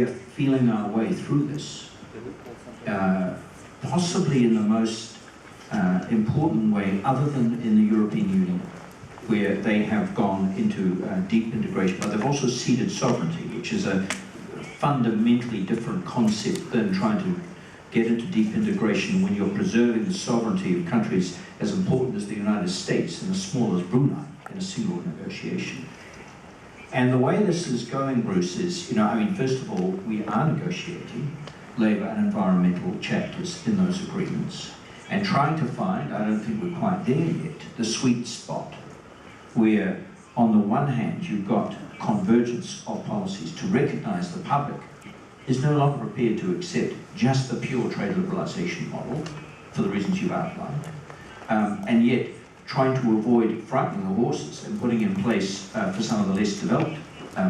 We're feeling our way through this, possibly in the most important way, other than in the European Union, where they have gone into deep integration, but they've also ceded sovereignty, which is a fundamentally different concept than trying to get into deep integration when you're preserving the sovereignty of countries as important as the United States and as small as Brunei in a single negotiation. And the way this is going, Bruce, is, first of all, we are negotiating labour and environmental chapters in those agreements and trying to find, I don't think we're quite there yet, the sweet spot where, on the one hand, you've got convergence of policies to recognise the public is no longer prepared to accept just the pure trade liberalisation model for the reasons you've outlined, and yet trying to avoid frightening the horses and putting in place, for some of the less developed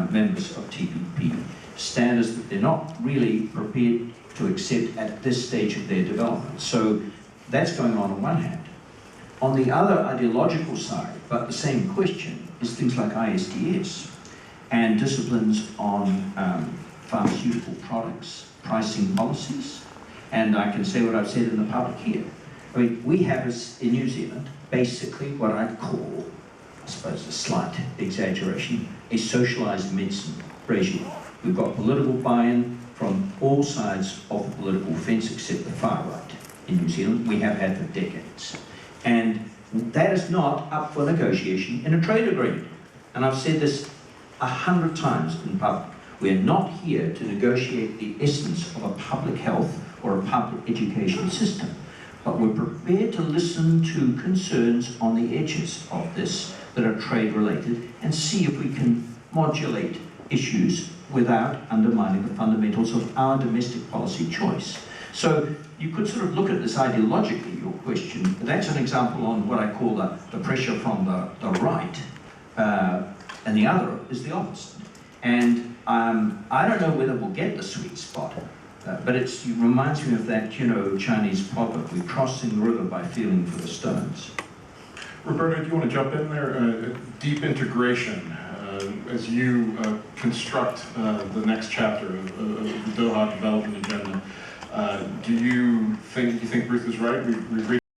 members of TPP, standards that they're not really prepared to accept at this stage of their development. So that's going on one hand. On the other ideological side, but the same question, is things like ISDS and disciplines on pharmaceutical products, pricing policies, and I can say what I've said in the public here. We have in New Zealand basically what I'd call, I suppose a slight exaggeration, a socialised medicine regime. We've got political buy-in from all sides of the political fence except the far right in New Zealand. We have had for decades. And that is not up for negotiation in a trade agreement. And I've said this 100 times in public. We're not here to negotiate the essence of a public health or a public education system, but we're prepared to listen to concerns on the edges of this that are trade related and see if we can modulate issues without undermining the fundamentals of our domestic policy choice. So you could sort of look at this ideologically, your question. That's an example on what I call the pressure from the right, and the other is the opposite. And I don't know whether we'll get the sweet spot, but it reminds me of that, Chinese proverb, we're crossing the river by feeling for the stones. Roberto, do you want to jump in there? Deep integration, as you construct the next chapter of the Doha Development Agenda, do you think Ruth is right? We've reached